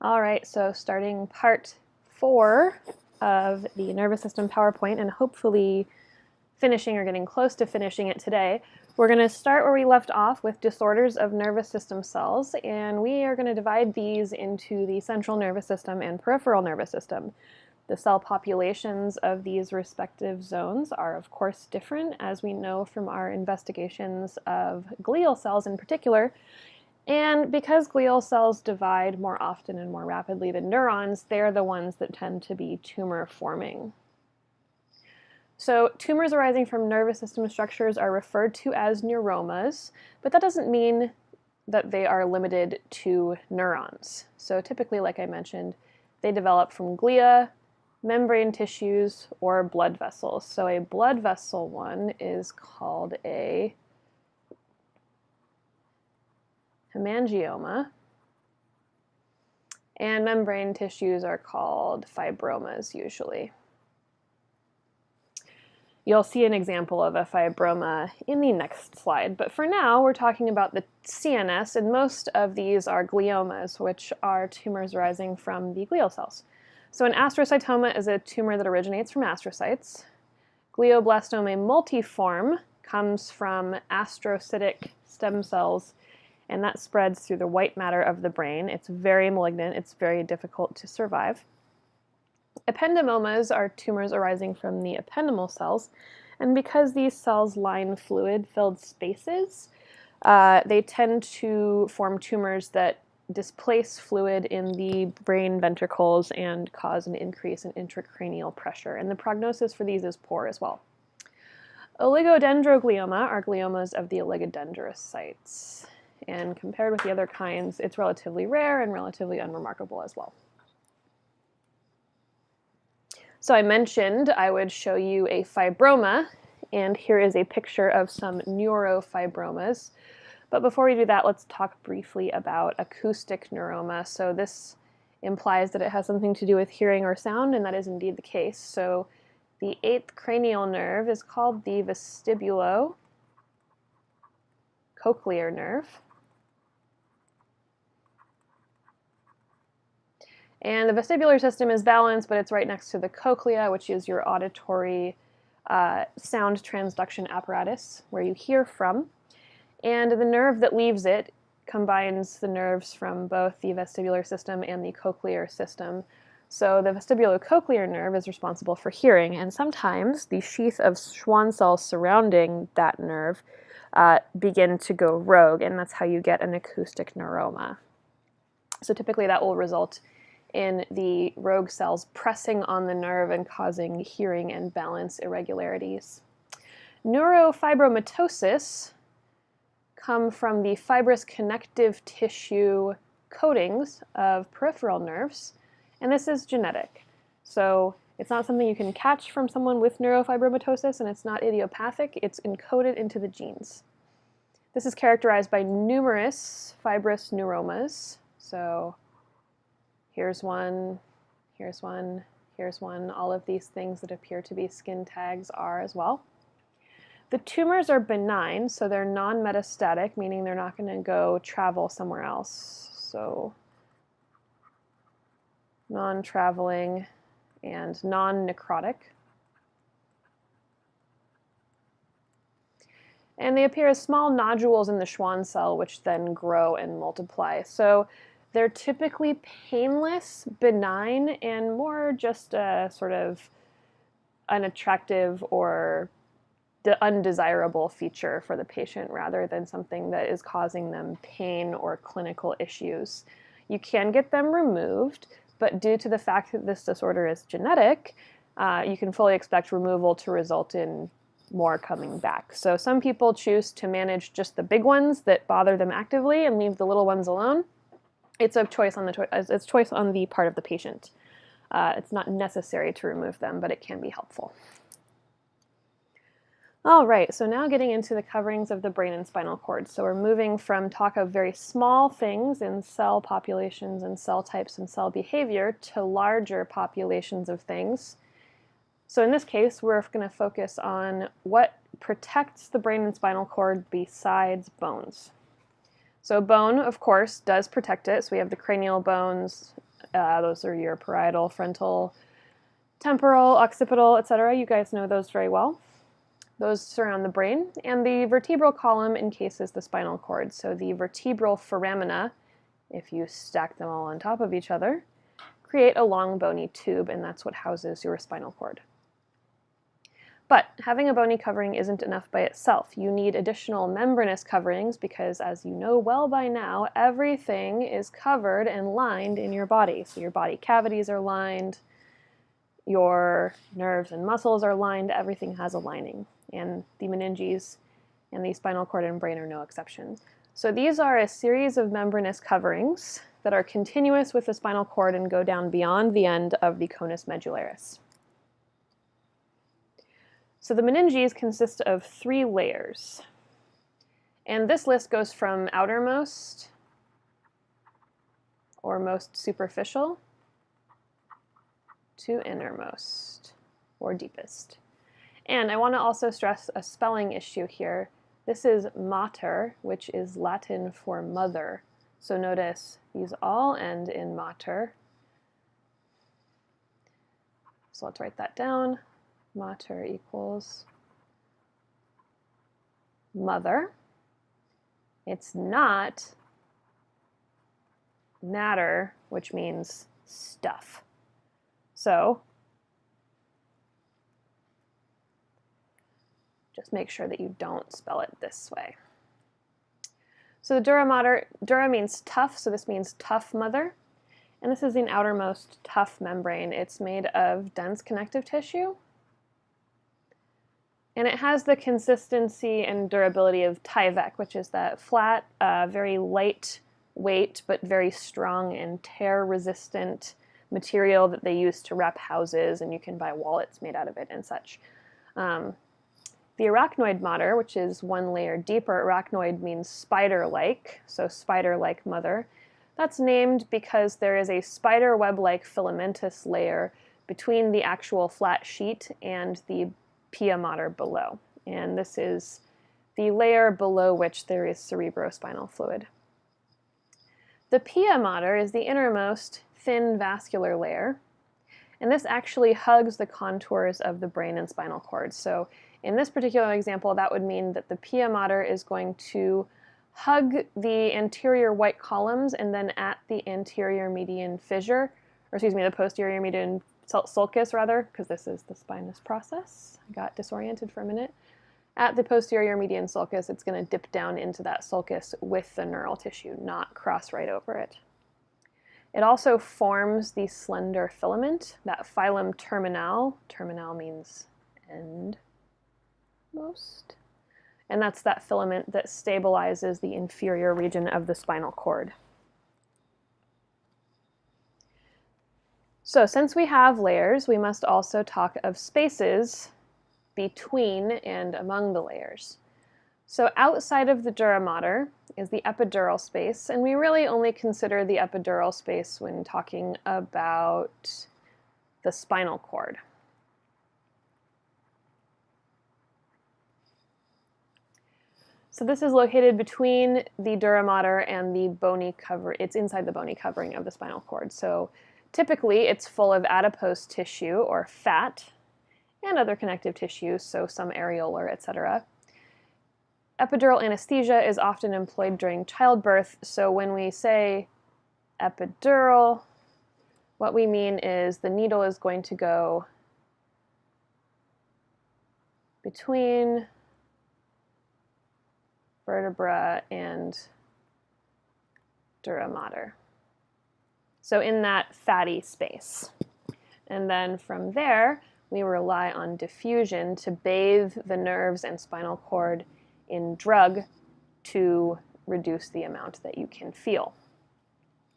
All right, so starting part 4 of the nervous system PowerPoint and hopefully finishing or getting close to finishing it today, we're going to start where we left off with disorders of nervous system cells, and we are going to divide these into the central nervous system and peripheral nervous system. The cell populations of these respective zones are of course different, as we know from our investigations of glial cells in particular. And because glial cells divide more often and more rapidly than neurons, they're the ones that tend to be tumor forming. So tumors arising from nervous system structures are referred to as neuromas, but that doesn't mean that they are limited to neurons. So typically, like I mentioned, they develop from glia, membrane tissues, or blood vessels. So a blood vessel one is called a hemangioma, and membrane tissues are called fibromas usually. You'll see an example of a fibroma in the next slide, but for now we're talking about the CNS, and most of these are gliomas, which are tumors arising from the glial cells. So an astrocytoma is a tumor that originates from astrocytes. Glioblastoma multiforme comes from astrocytic stem cells, and that spreads through the white matter of the brain. It's very malignant. It's very difficult to survive. Ependymomas are tumors arising from the ependymal cells, and because these cells line fluid-filled spaces, they tend to form tumors that displace fluid in the brain ventricles and cause an increase in intracranial pressure, and the prognosis for these is poor as well. Oligodendroglioma are gliomas of the oligodendrocytes. And compared with the other kinds, it's relatively rare and relatively unremarkable as well. So I mentioned I would show you a fibroma, and here is a picture of some neurofibromas. But before we do that, let's talk briefly about acoustic neuroma. So this implies that it has something to do with hearing or sound, and that is indeed the case. So the 8th cranial nerve is called the vestibulocochlear nerve. And the vestibular system is balanced, but it's right next to the cochlea, which is your auditory sound transduction apparatus, where you hear from. And the nerve that leaves it combines the nerves from both the vestibular system and the cochlear system. So the vestibulocochlear nerve is responsible for hearing, and sometimes the sheath of Schwann cells surrounding that nerve begin to go rogue, and that's how you get an acoustic neuroma. So typically that will result in the rogue cells pressing on the nerve and causing hearing and balance irregularities. Neurofibromatosis come from the fibrous connective tissue coatings of peripheral nerves, and this is genetic. So it's not something you can catch from someone with neurofibromatosis, and it's not idiopathic. It's encoded into the genes. This is characterized by numerous fibrous neuromas. So here's one, here's one, here's one. All of these things that appear to be skin tags are as well. The tumors are benign, so they're non-metastatic, meaning they're not going to go travel somewhere else. So non-traveling and non-necrotic. And they appear as small nodules in the Schwann cell, which then grow and multiply. So they're typically painless, benign, and more just a sort of unattractive or undesirable feature for the patient rather than something that is causing them pain or clinical issues. You can get them removed, but due to the fact that this disorder is genetic, you can fully expect removal to result in more coming back. So some people choose to manage just the big ones that bother them actively and leave the little ones alone. It's a choice on it's choice on the part of the patient. It's not necessary to remove them, but it can be helpful. All right, so now getting into the coverings of the brain and spinal cord. So we're moving from talk of very small things in cell populations and cell types and cell behavior to larger populations of things. So in this case, we're going to focus on what protects the brain and spinal cord besides bones. So bone, of course, does protect it. So we have the cranial bones, Those are your parietal, frontal, temporal, occipital, etc. You guys know those very well. Those surround the brain. And the vertebral column encases the spinal cord. So the vertebral foramina, if you stack them all on top of each other, create a long bony tube, and that's what houses your spinal cord. But having a bony covering isn't enough by itself. You need additional membranous coverings because, as you know well by now, everything is covered and lined in your body. So your body cavities are lined, your nerves and muscles are lined, everything has a lining. And the meninges and the spinal cord and brain are no exception. So these are a series of membranous coverings that are continuous with the spinal cord and go down beyond the end of the conus medullaris. So the meninges consist of 3 layers. And this list goes from outermost, or most superficial, to innermost, or deepest. And I want to also stress a spelling issue here. This is mater, which is Latin for mother. So notice these all end in mater. So let's write that down. Mater equals mother. It's not matter, which means stuff. So just make sure that you don't spell it this way. So the dura mater, dura means tough, so this means tough mother. And this is the outermost tough membrane. It's made of dense connective tissue. And it has the consistency and durability of Tyvek, which is that flat, very light weight, but very strong and tear-resistant material that they use to wrap houses, and you can buy wallets made out of it and such. The arachnoid mater, which is 1 layer deeper, arachnoid means spider-like, so spider-like mother. That's named because there is a spider web-like filamentous layer between the actual flat sheet and the pia mater below. And this is the layer below which there is cerebrospinal fluid. The pia mater is the innermost thin vascular layer, and this actually hugs the contours of the brain and spinal cord. So in this particular example, that would mean that the pia mater is going to hug the anterior white columns, and then at the anterior median fissure, or excuse me, the posterior median sulcus rather, because this is the spinous process. I got disoriented for a minute. At the posterior median sulcus, it's going to dip down into that sulcus with the neural tissue, not cross right over it. It also forms the slender filament, that filum terminal. Terminal means end most. And that's that filament that stabilizes the inferior region of the spinal cord. So since we have layers, we must also talk of spaces between and among the layers. So outside of the dura mater is the epidural space, and we really only consider the epidural space when talking about the spinal cord. So this is located between the dura mater and the bony cover. It's inside the bony covering of the spinal cord. So typically it's full of adipose tissue or fat and other connective tissues, so some areolar, etc. Epidural anesthesia is often employed during childbirth, so when we say epidural, what we mean is the needle is going to go between vertebra and dura mater. So in that fatty space. And then from there, we rely on diffusion to bathe the nerves and spinal cord in drug to reduce the amount that you can feel,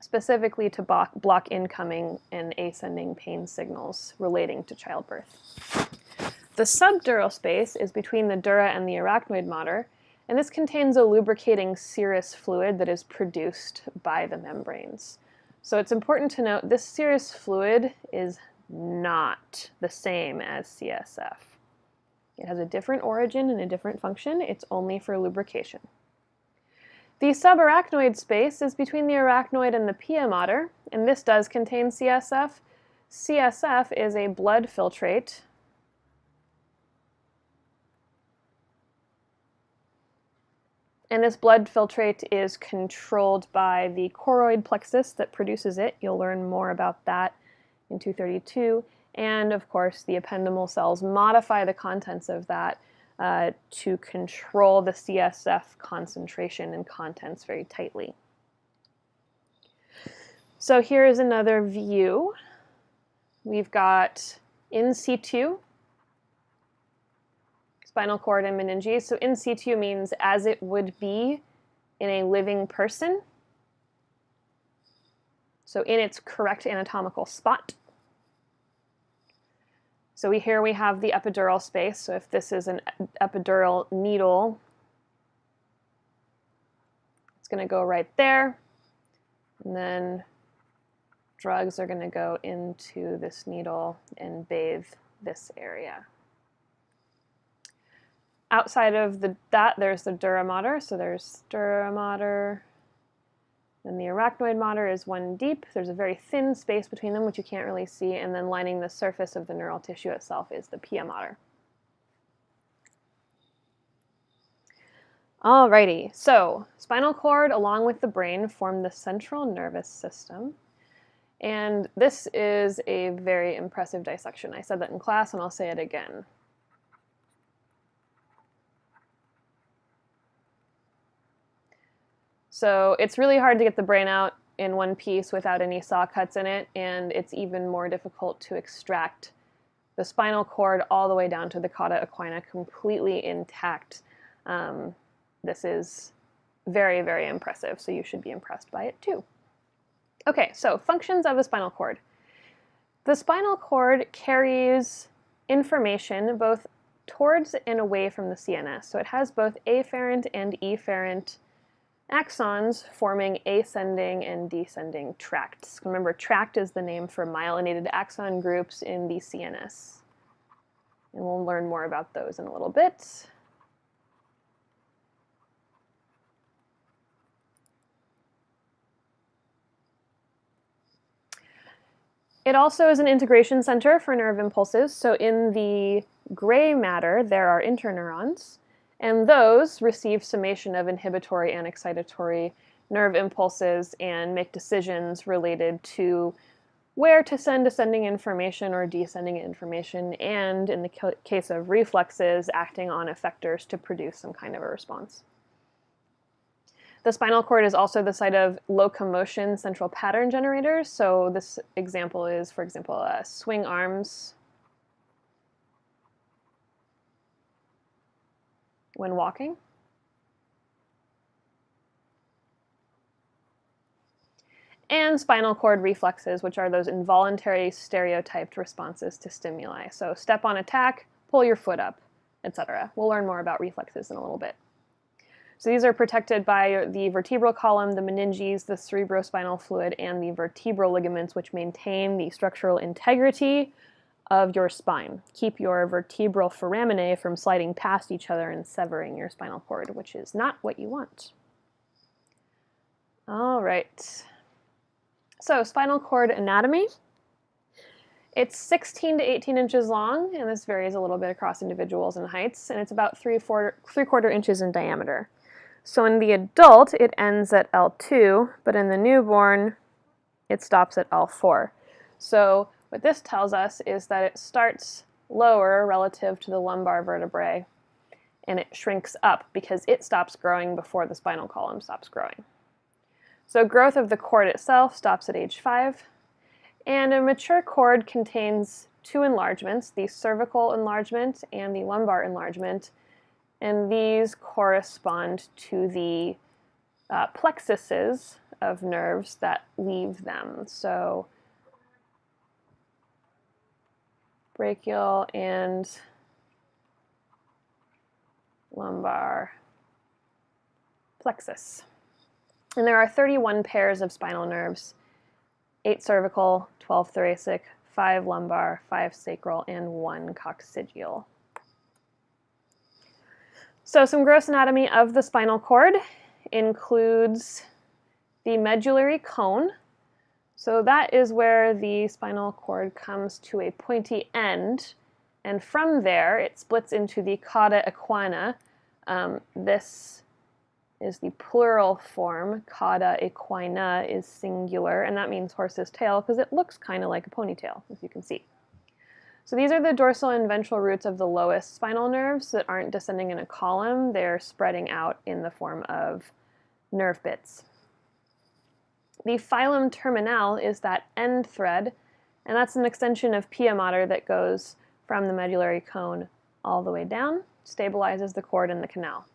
specifically to block incoming and ascending pain signals relating to childbirth. The subdural space is between the dura and the arachnoid mater, and this contains a lubricating serous fluid that is produced by the membranes. So it's important to note this serous fluid is not the same as CSF. It has a different origin and a different function. It's only for lubrication. The subarachnoid space is between the arachnoid and the pia mater, and this does contain CSF. CSF is a blood filtrate. And this blood filtrate is controlled by the choroid plexus that produces it. You'll learn more about that in 232. And of course, the ependymal cells modify the contents of that to control the CSF concentration and contents very tightly. So here is another view. We've got in situ spinal cord and meninges. So in situ means as it would be in a living person. So in its correct anatomical spot. So here we have the epidural space. So if this is an epidural needle, it's going to go right there. And then drugs are going to go into this needle and bathe this area. Outside of that, there's the dura mater. So there's dura mater. Then the arachnoid mater is one deep. There's a very thin space between them, which you can't really see. And then lining the surface of the neural tissue itself is the pia mater. Alrighty, so spinal cord along with the brain form the central nervous system. And this is a very impressive dissection. I said that in class and I'll say it again. So it's really hard to get the brain out in one piece without any saw cuts in it, and it's even more difficult to extract the spinal cord all the way down to the cauda equina completely intact. This is very, very impressive, so you should be impressed by it too. Okay, so functions of the spinal cord. The spinal cord carries information both towards and away from the CNS. So it has both afferent and efferent axons forming ascending and descending tracts. Remember, tract is the name for myelinated axon groups in the CNS. And we'll learn more about those in a little bit. It also is an integration center for nerve impulses. So in the gray matter, there are interneurons. And those receive summation of inhibitory and excitatory nerve impulses and make decisions related to where to send ascending information or descending information, and in the case of reflexes, acting on effectors to produce some kind of a response. The spinal cord is also the site of locomotion central pattern generators. So this example is, for example, swing arms when walking. And spinal cord reflexes, which are those involuntary stereotyped responses to stimuli. So step on attack, pull your foot up, etc. We'll learn more about reflexes in a little bit. So these are protected by the vertebral column, the meninges, the cerebrospinal fluid, and the vertebral ligaments, which maintain the structural integrity of your spine. Keep your vertebral foraminae from sliding past each other and severing your spinal cord, which is not what you want. All right. So spinal cord anatomy. It's 16 to 18 inches long, and this varies a little bit across individuals and heights, and it's about 3/4 inches in diameter. So in the adult, it ends at L2, but in the newborn, it stops at L4. So what this tells us is that it starts lower relative to the lumbar vertebrae, and it shrinks up because it stops growing before the spinal column stops growing. So growth of the cord itself stops at age 5, and a mature cord contains two enlargements, the cervical enlargement and the lumbar enlargement, and these correspond to the plexuses of nerves that leave them. So brachial and lumbar plexus. And there are 31 pairs of spinal nerves, 8 cervical, 12 thoracic, 5 lumbar, 5 sacral, and 1 coccygeal. So some gross anatomy of the spinal cord. includes the medullary cone. So that is where the spinal cord comes to a pointy end, and from there it splits into the cauda equina. This is the plural form. Cauda equina is singular, and that means horse's tail because it looks kind of like a ponytail, as you can see. So these are the dorsal and ventral roots of the lowest spinal nerves that aren't descending in a column. They're spreading out in the form of nerve bits. The filum terminal is that end thread, and that's an extension of pia mater that goes from the medullary cone all the way down, stabilizes the cord in the canal.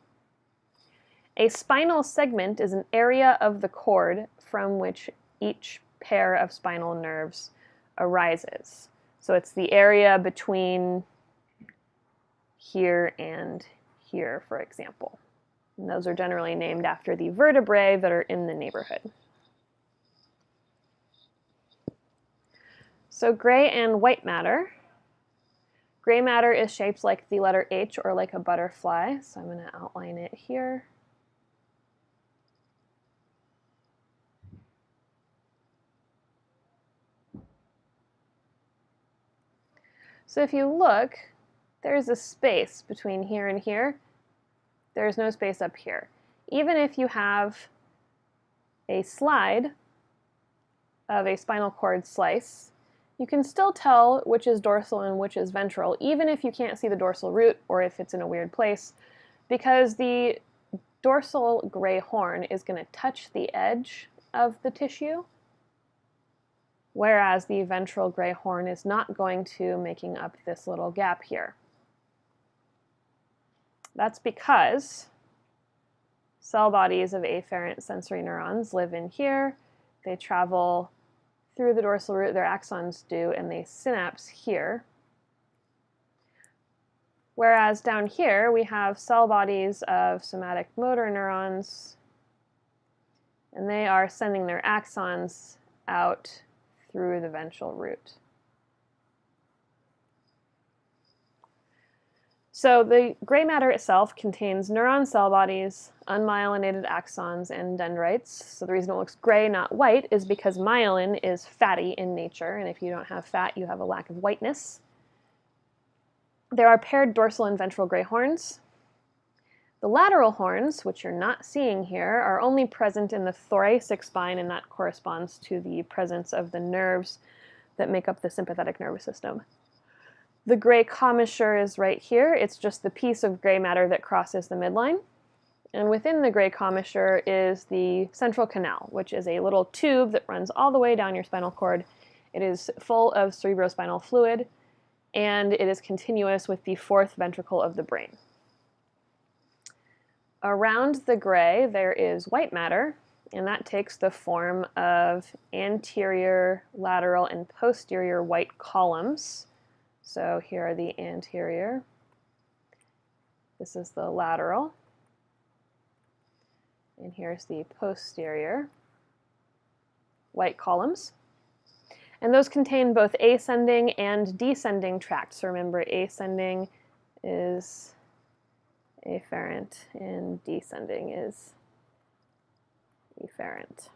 A spinal segment is an area of the cord from which each pair of spinal nerves arises. So it's the area between here and here, for example. And those are generally named after the vertebrae that are in the neighborhood. So gray and white matter. Gray matter is shaped like the letter H or like a butterfly, so I'm going to outline it here. So if you look, there's a space between here and here. There's no space up here. Even if you have a slide of a spinal cord slice, you can still tell which is dorsal and which is ventral, even if you can't see the dorsal root or if it's in a weird place, because the dorsal gray horn is going to touch the edge of the tissue, whereas the ventral gray horn is not going to, making up this little gap here. That's because cell bodies of afferent sensory neurons live in here. They travel through the dorsal root, their axons do, and they synapse here. Whereas down here we have cell bodies of somatic motor neurons, and they are sending their axons out through the ventral root. So the gray matter itself contains neuron cell bodies, unmyelinated axons, and dendrites. So the reason it looks gray, not white, is because myelin is fatty in nature, and if you don't have fat, you have a lack of whiteness. There are paired dorsal and ventral gray horns. The lateral horns, which you're not seeing here, are only present in the thoracic spine, and that corresponds to the presence of the nerves that make up the sympathetic nervous system. The gray commissure is right here. It's just the piece of gray matter that crosses the midline. And within the gray commissure is the central canal, which is a little tube that runs all the way down your spinal cord. It is full of cerebrospinal fluid, and it is continuous with the fourth ventricle of the brain. Around the gray, there is white matter, and that takes the form of anterior, lateral, and posterior white columns. So here are the anterior. This is the lateral. And here's the posterior white columns. And those contain both ascending and descending tracts. So remember, ascending is afferent and descending is efferent.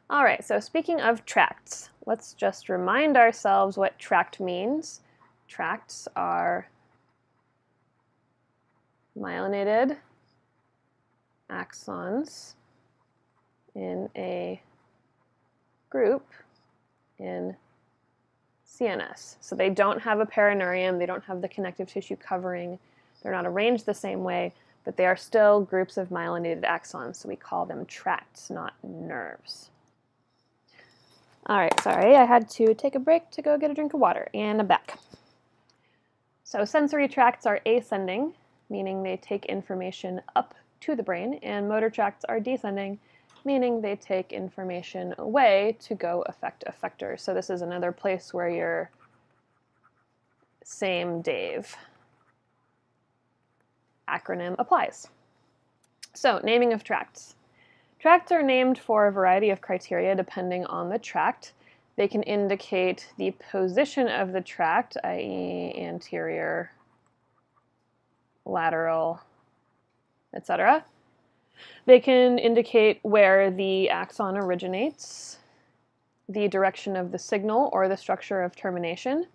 All right, so speaking of tracts, let's just remind ourselves what tract means. Tracts are myelinated axons in a group in CNS. So they don't have a perineurium, they don't have the connective tissue covering, they're not arranged the same way, but they are still groups of myelinated axons, so we call them tracts, not nerves. All right, sorry, I had to take a break to go get a drink of water, and I'm back. So sensory tracts are ascending, meaning they take information up to the brain, and motor tracts are descending, meaning they take information away to go affect effectors. So this is another place where your same Dave acronym applies. So naming of tracts. Tracts are named for a variety of criteria depending on the tract. They can indicate the position of the tract, i.e. anterior, lateral, etc. They can indicate where the axon originates, the direction of the signal or the structure of termination.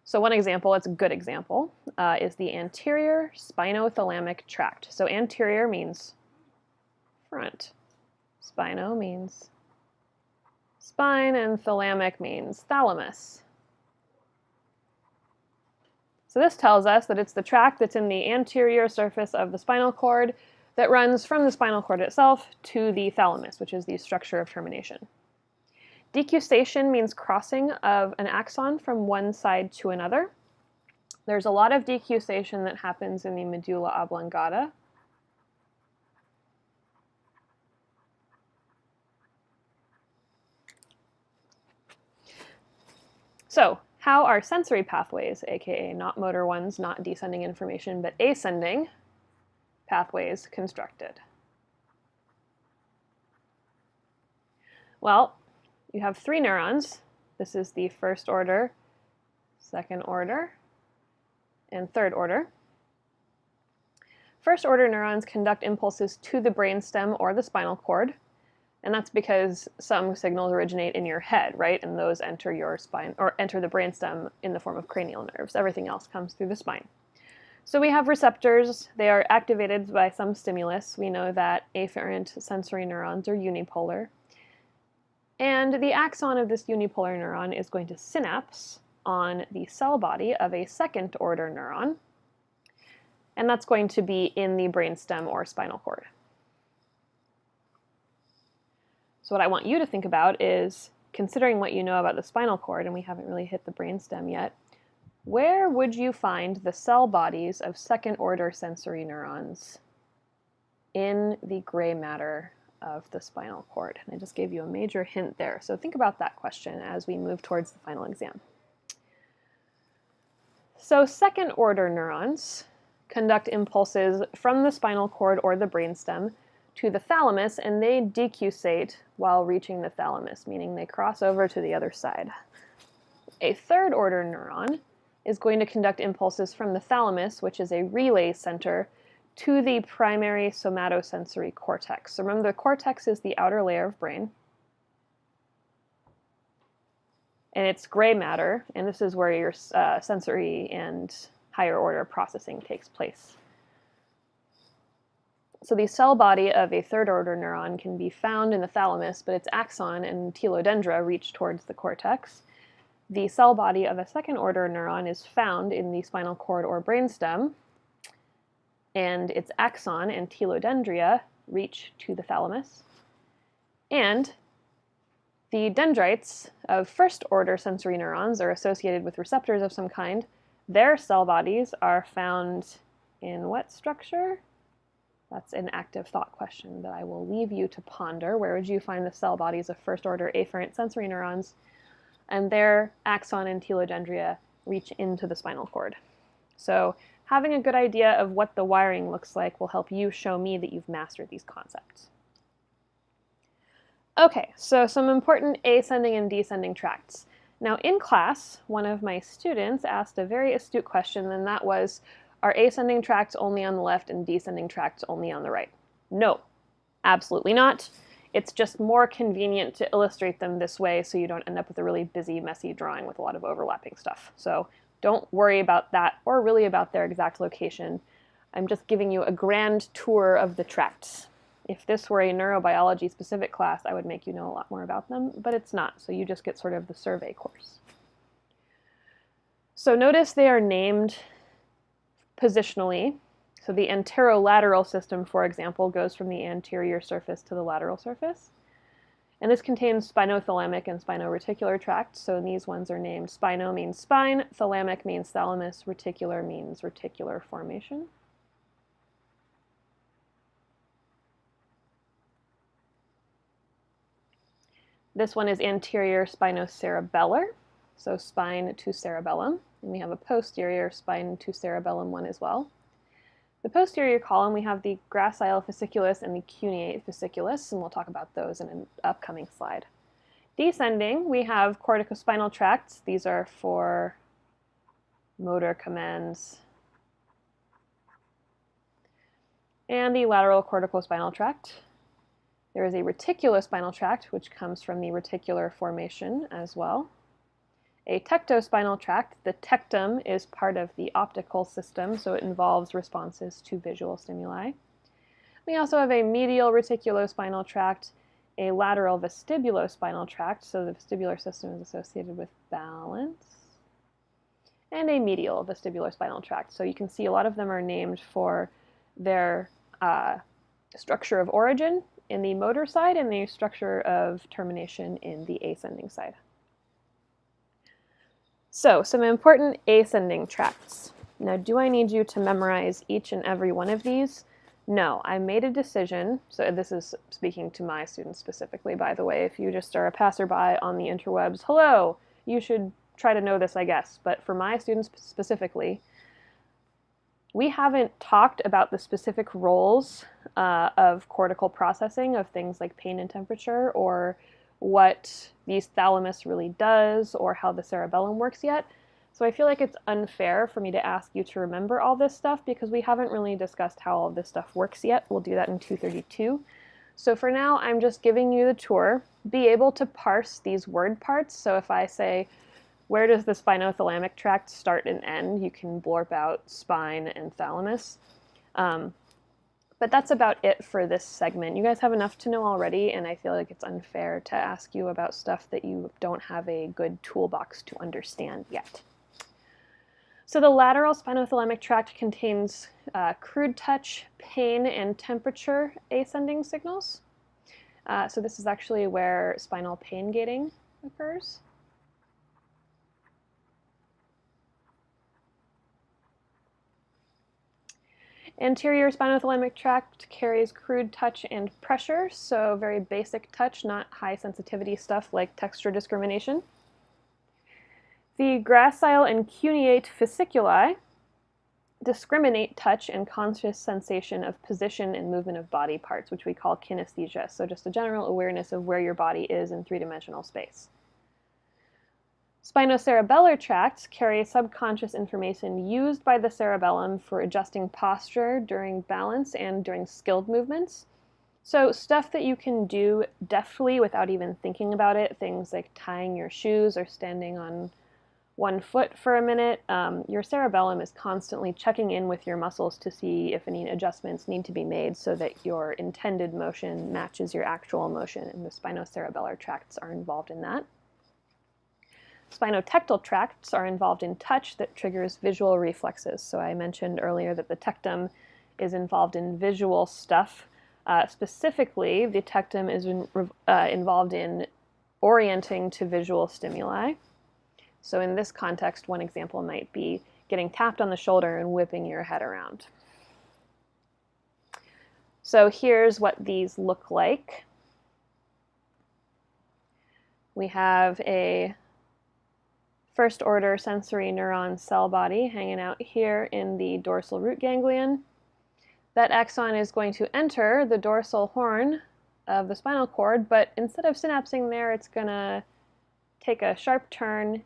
So one example, it's a good example, is the anterior spinothalamic tract. So anterior means front. Spino means spine, and thalamic means thalamus. So this tells us that it's the tract that's in the anterior surface of the spinal cord that runs from the spinal cord itself to the thalamus, which is the structure of termination. Decussation means crossing of an axon from one side to another. There's a lot of decussation that happens in the medulla oblongata. So, how are sensory pathways, aka not motor ones, not descending information, but ascending pathways constructed? Well, you have 3 neurons. This is the first order, second order, and third order. First order neurons conduct impulses to the brainstem or the spinal cord, and that's because some signals originate in your head, right? And those enter your spine, or enter the brainstem in the form of cranial nerves. Everything else comes through the spine. So we have receptors. They are activated by some stimulus. We know that afferent sensory neurons are unipolar. And the axon of this unipolar neuron is going to synapse on the cell body of a second order neuron, and that's going to be in the brainstem or spinal cord. So what I want you to think about is, considering what you know about the spinal cord, and we haven't really hit the brainstem yet, where would you find the cell bodies of second order sensory neurons in the gray matter of the spinal cord? And I just gave you a major hint there. So think about that question as we move towards the final exam. So second order neurons conduct impulses from the spinal cord or the brainstem to the thalamus, and they decussate while reaching the thalamus, meaning they cross over to the other side. A third order neuron is going to conduct impulses from the thalamus, which is a relay center, to the primary somatosensory cortex. So remember, the cortex is the outer layer of brain, and it's gray matter, and this is where your sensory and higher order processing takes place. So the cell body of a third order neuron can be found in the thalamus, but its axon and telodendra reach towards the cortex. The cell body of a second order neuron is found in the spinal cord or brainstem, and its axon and telodendria reach to the thalamus. And the dendrites of first order sensory neurons are associated with receptors of some kind. Their cell bodies are found in what structure? That's an active thought question that I will leave you to ponder. Where would you find the cell bodies of first order afferent sensory neurons? And their axon and telodendria reach into the spinal cord. So having a good idea of what the wiring looks like will help you show me that you've mastered these concepts. Okay, so some important ascending and descending tracts. Now in class, one of my students asked a very astute question, and that was, are ascending tracts only on the left and descending tracts only on the right? No, absolutely not. It's just more convenient to illustrate them this way so you don't end up with a really busy, messy drawing with a lot of overlapping stuff. So don't worry about that or really about their exact location. I'm just giving you a grand tour of the tracts. If this were a neurobiology specific class, I would make you know a lot more about them, but it's not, so you just get sort of the survey course. So notice they are named positionally. So the anterolateral system, for example, goes from the anterior surface to the lateral surface. And this contains spinothalamic and spinoreticular tracts. So these ones are named spino means spine, thalamic means thalamus, reticular means reticular formation. This one is anterior spinocerebellar, so spine to cerebellum. And we have a posterior spine to cerebellum one as well. The posterior column, we have the gracile fasciculus and the cuneate fasciculus, and we'll talk about those in an upcoming slide. Descending, we have corticospinal tracts. These are for motor commands and the lateral corticospinal tract. There is a reticulospinal tract, which comes from the reticular formation as well. A tectospinal tract, the tectum is part of the optical system, so it involves responses to visual stimuli. We also have a medial reticulospinal tract, a lateral vestibulospinal tract, so the vestibular system is associated with balance, and a medial vestibulospinal tract. So you can see a lot of them are named for their structure of origin in the motor side and the structure of termination in the ascending side. So, some important ascending tracts. Now, do I need you to memorize each and every one of these? No, I made a decision, so this is speaking to my students specifically, by the way. If you just are a passerby on the interwebs, hello, you should try to know this, I guess. But for my students specifically, we haven't talked about the specific roles of cortical processing of things like pain and temperature, or what the thalamus really does, or how the cerebellum works yet. So I feel like it's unfair for me to ask you to remember all this stuff because we haven't really discussed how all this stuff works yet. We'll do that in 232. So for now, I'm just giving you the tour. Be able to parse these word parts. So if I say, where does the spinothalamic tract start and end? You can blurb out spine and thalamus. But that's about it for this segment. You guys have enough to know already, and I feel like it's unfair to ask you about stuff that you don't have a good toolbox to understand yet. So the lateral spinothalamic tract contains crude touch, pain, and temperature ascending signals. So this is actually where spinal pain gating occurs. Anterior spinothalamic tract carries crude touch and pressure, so very basic touch, not high sensitivity stuff like texture discrimination. The gracile and cuneate fasciculi discriminate touch and conscious sensation of position and movement of body parts, which we call kinesthesia, so just a general awareness of where your body is in three-dimensional space. Spinocerebellar tracts carry subconscious information used by the cerebellum for adjusting posture during balance and during skilled movements. So stuff that you can do deftly without even thinking about it, things like tying your shoes or standing on one foot for a minute. Your cerebellum is constantly checking in with your muscles to see if any adjustments need to be made so that your intended motion matches your actual motion, and the spinocerebellar tracts are involved in that. Spinotectal tracts are involved in touch that triggers visual reflexes. So I mentioned earlier that the tectum is involved in visual stuff. Specifically, the tectum is involved in orienting to visual stimuli. So in this context, one example might be getting tapped on the shoulder and whipping your head around. So here's what these look like. We have a first order sensory neuron cell body hanging out here in the dorsal root ganglion. That axon is going to enter the dorsal horn of the spinal cord, but instead of synapsing there, it's going to take a sharp turn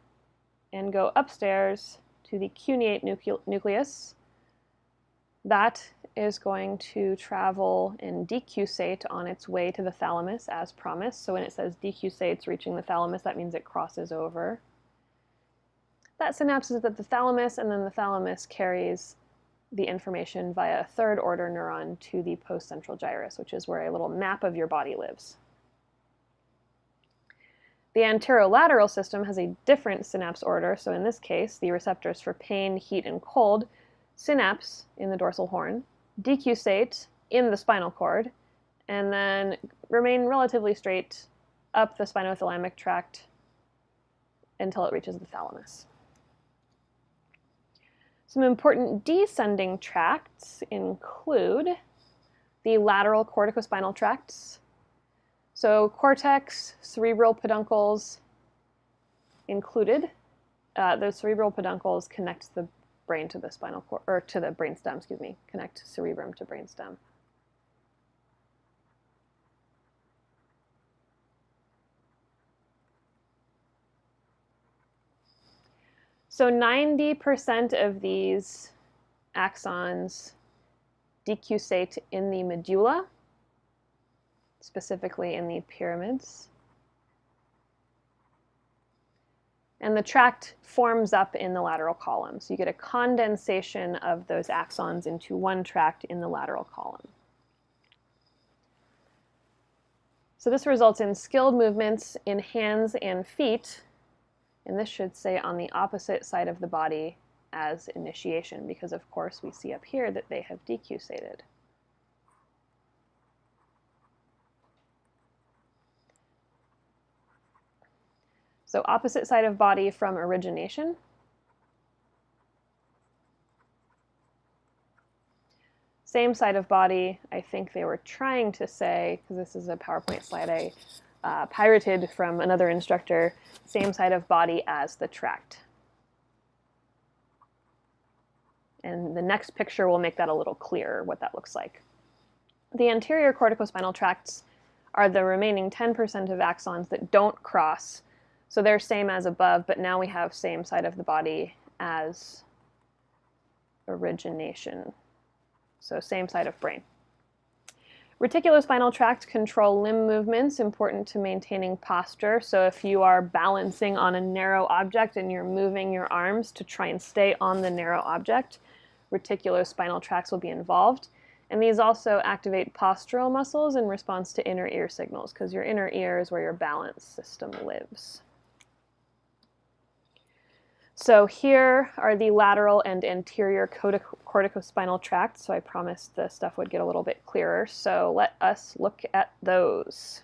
and go upstairs to the cuneate nucleus. That is going to travel and decussate on its way to the thalamus as promised. So when it says decussates reaching the thalamus, that means it crosses over. That synapses at the thalamus, and then the thalamus carries the information via a third order neuron to the postcentral gyrus, which is where a little map of your body lives. The anterolateral system has a different synapse order, so in this case, the receptors for pain, heat, and cold synapse in the dorsal horn, decussate in the spinal cord, and then remain relatively straight up the spinothalamic tract until it reaches the thalamus. Some important descending tracts include the lateral corticospinal tracts. So cortex, cerebral peduncles included. Those cerebral peduncles connect the brain to the spinal cord, or to the brainstem, excuse me, connect cerebrum to brainstem. So 90% of these axons decusate in the medulla, specifically in the pyramids. And the tract forms up in the lateral column. So you get a condensation of those axons into one tract in the lateral column. So this results in skilled movements in hands and feet, and this should say on the opposite side of the body as initiation, because of course we see up here that they have decusated. So opposite side of body from origination. Same side of body, I think they were trying to say, because this is a PowerPoint slide I pirated from another instructor, same side of body as the tract. And the next picture will make that a little clearer, what that looks like. The anterior corticospinal tracts are the remaining 10% of axons that don't cross. So they're same as above, but now we have same side of the body as origination. So same side of brain. Reticulospinal tract control limb movements, important to maintaining posture. So if you are balancing on a narrow object and you're moving your arms to try and stay on the narrow object, reticulospinal tracts will be involved. And these also activate postural muscles in response to inner ear signals, because your inner ear is where your balance system lives. So here are the lateral and anterior corticospinal tracts. So I promised the stuff would get a little bit clearer. So let us look at those.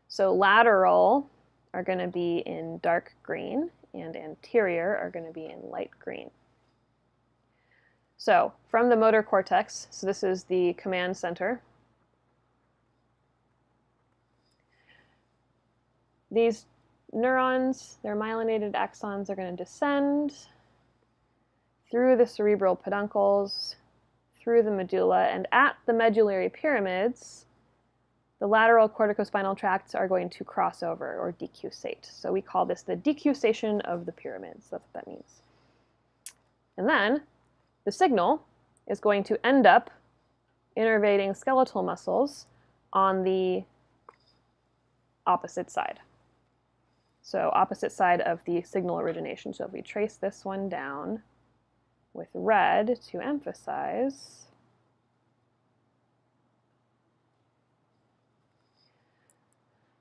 So lateral are going to be in dark green, and anterior are going to be in light green. So from the motor cortex, so this is the command center. These neurons, their myelinated axons, are going to descend through the cerebral peduncles, through the medulla, and at the medullary pyramids, the lateral corticospinal tracts are going to cross over or decusate. So we call this the decusation of the pyramids. That's what that means. And then the signal is going to end up innervating skeletal muscles on the opposite side. So opposite side of the signal origination. So if we trace this one down with red to emphasize,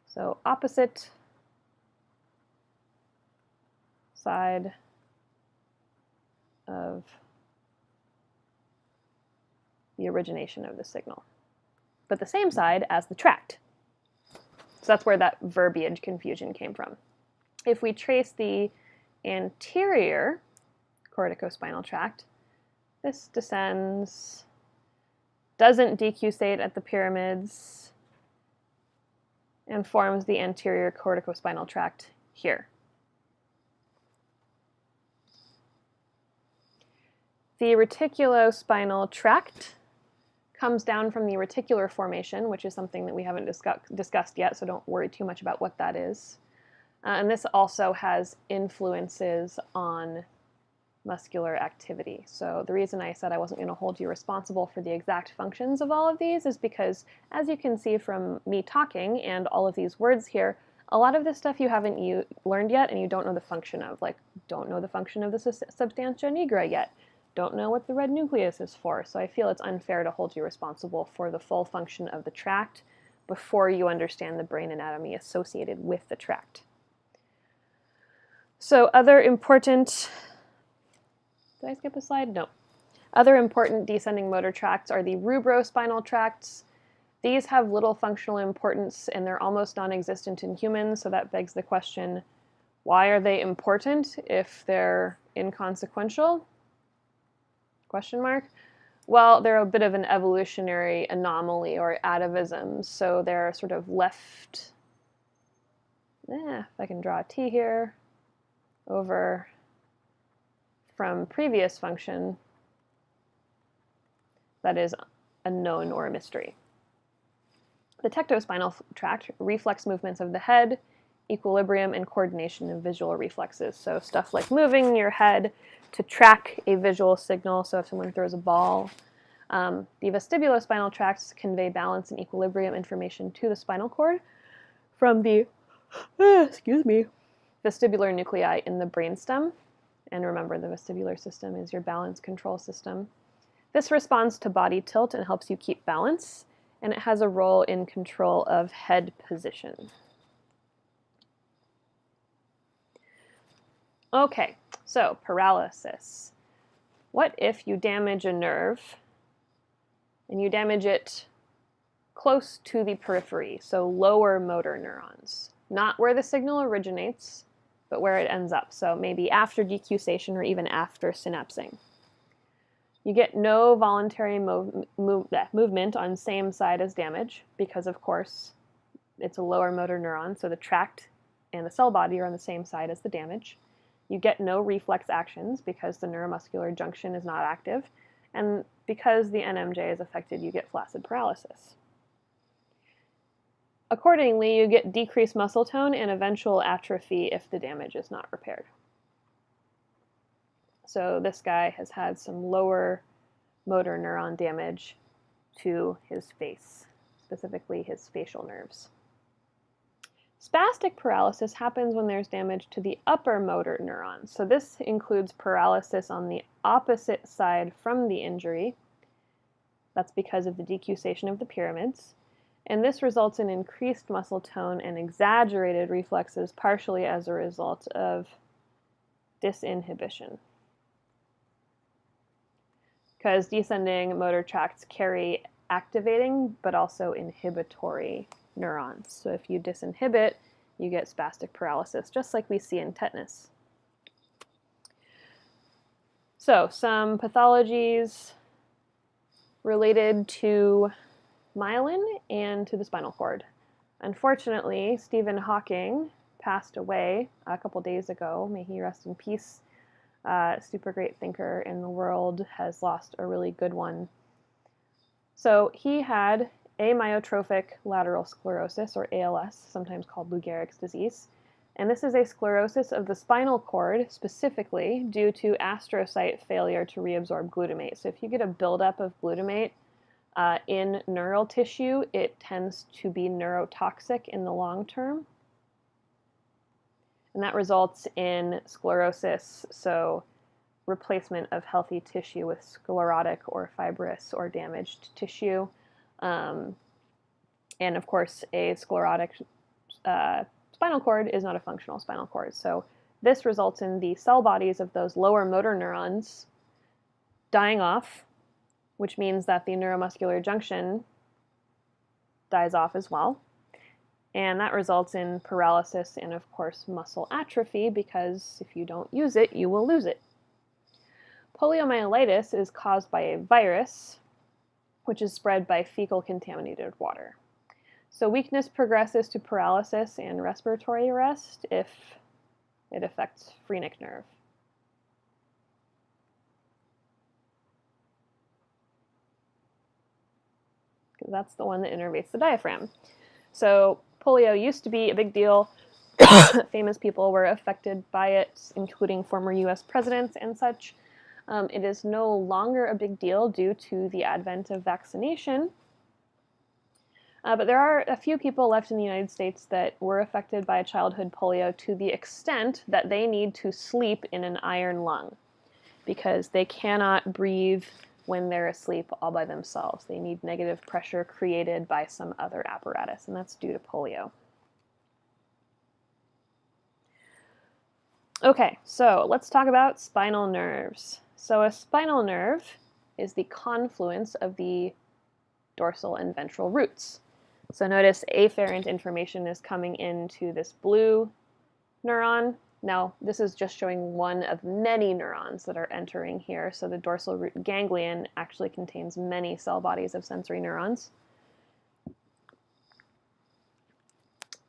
so opposite side of the origination of the signal, but the same side as the tract. So that's where that verbiage confusion came from. If we trace the anterior corticospinal tract, this descends, doesn't decusate at the pyramids, and forms the anterior corticospinal tract here. The reticulospinal tract comes down from the reticular formation, which is something that we haven't discussed yet, so don't worry too much about what that is. And this also has influences on muscular activity. So the reason I said I wasn't going to hold you responsible for the exact functions of all of these is because, as you can see from me talking and all of these words here, a lot of this stuff you haven't learned yet and you don't know the function of. Like, don't know the function of the substantia nigra yet. Don't know what the red nucleus is for. So I feel it's unfair to hold you responsible for the full function of the tract before you understand the brain anatomy associated with the tract. So other important, did I skip a slide? No. Other important descending motor tracts are the rubrospinal tracts. These have little functional importance and they're almost non-existent in humans, so that begs the question, why are they important if they're inconsequential? Question mark. Well, they're a bit of an evolutionary anomaly or atavism, so they're sort of left, if I can draw a T here, over from previous function that is unknown or a mystery. The tectospinal tract, reflex movements of the head, equilibrium, and coordination of visual reflexes. So stuff like moving your head to track a visual signal, so if someone throws a ball, The vestibulospinal tracts convey balance and equilibrium information to the spinal cord from the vestibular nuclei in the brainstem. And remember, the vestibular system is your balance control system. This responds to body tilt and helps you keep balance, and it has a role in control of head position. Okay, so paralysis. What if you damage a nerve and you damage it close to the periphery, so lower motor neurons? Not where the signal originates, but where it ends up, so maybe after decussation or even after synapsing. You get no voluntary movement on same side as damage because, of course, it's a lower motor neuron, so the tract and the cell body are on the same side as the damage. You get no reflex actions because the neuromuscular junction is not active, and because the NMJ is affected, you get flaccid paralysis. Accordingly, you get decreased muscle tone and eventual atrophy if the damage is not repaired. So this guy has had some lower motor neuron damage to his face, specifically his facial nerves. Spastic paralysis happens when there's damage to the upper motor neurons. So this includes paralysis on the opposite side from the injury. That's because of the decussation of the pyramids. And this results in increased muscle tone and exaggerated reflexes, partially as a result of disinhibition. Because descending motor tracts carry activating but also inhibitory neurons. So if you disinhibit, you get spastic paralysis, just like we see in tetanus. So some pathologies related to myelin and to the spinal cord. Unfortunately, Stephen Hawking passed away a couple days ago. May he rest in peace. Super great thinker, and the world has lost a really good one. So he had amyotrophic lateral sclerosis, or ALS, sometimes called Lou Gehrig's disease. And this is a sclerosis of the spinal cord, specifically due to astrocyte failure to reabsorb glutamate. So if you get a buildup of glutamate in neural tissue, it tends to be neurotoxic in the long term. And that results in sclerosis, so replacement of healthy tissue with sclerotic or fibrous or damaged tissue. And of course, a sclerotic spinal cord is not a functional spinal cord. So this results in the cell bodies of those lower motor neurons dying off, which means that the neuromuscular junction dies off as well. And that results in paralysis and, of course, muscle atrophy, because if you don't use it, you will lose it. Poliomyelitis is caused by a virus, which is spread by fecal contaminated water. So weakness progresses to paralysis and respiratory arrest if it affects phrenic nerve. Because that's the one that innervates the diaphragm. So polio used to be a big deal. Famous people were affected by it, including former US presidents and such. It is no longer a big deal due to the advent of vaccination. But there are a few people left in the United States that were affected by childhood polio to the extent that they need to sleep in an iron lung because they cannot breathe when they're asleep all by themselves. They need negative pressure created by some other apparatus, and that's due to polio. Okay, so let's talk about spinal nerves. So a spinal nerve is the confluence of the dorsal and ventral roots. So notice afferent information is coming into this blue neuron. Now, this is just showing one of many neurons that are entering here. So the dorsal root ganglion actually contains many cell bodies of sensory neurons.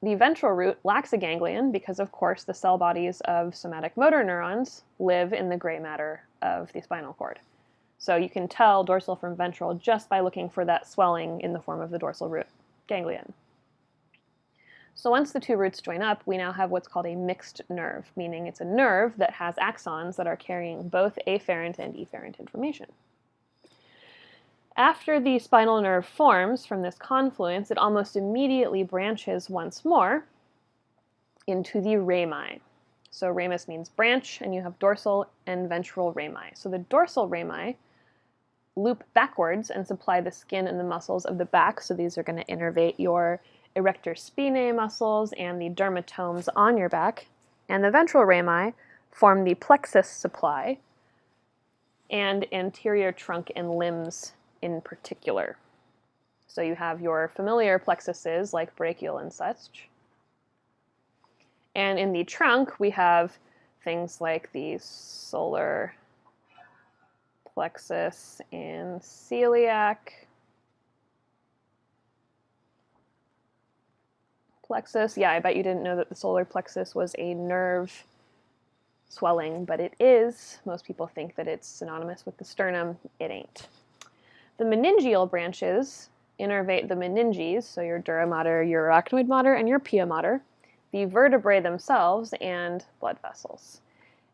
The ventral root lacks a ganglion because, of course, the cell bodies of somatic motor neurons live in the gray matter of the spinal cord. So you can tell dorsal from ventral just by looking for that swelling in the form of the dorsal root ganglion. So once the two roots join up, we now have what's called a mixed nerve, meaning it's a nerve that has axons that are carrying both afferent and efferent information. After the spinal nerve forms from this confluence, it almost immediately branches once more into the rami. So ramus means branch, and you have dorsal and ventral rami. So the dorsal rami loop backwards and supply the skin and the muscles of the back. So these are going to innervate your erector spinae muscles and the dermatomes on your back. And the ventral rami form the plexus supply and anterior trunk and limbs in particular. So you have your familiar plexuses like brachial and such. And in the trunk, we have things like the solar plexus and celiac plexus. Yeah, I bet you didn't know that the solar plexus was a nerve swelling, but it is. Most people think that it's synonymous with the sternum. It ain't. The meningeal branches innervate the meninges, so your dura mater, your arachnoid mater, and your pia mater, the vertebrae themselves, and blood vessels.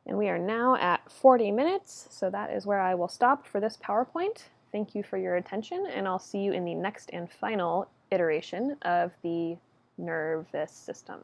And we are now at 40 minutes, so that is where I will stop for this PowerPoint. Thank you for your attention, and I'll see you in the next and final iteration of the nervous system.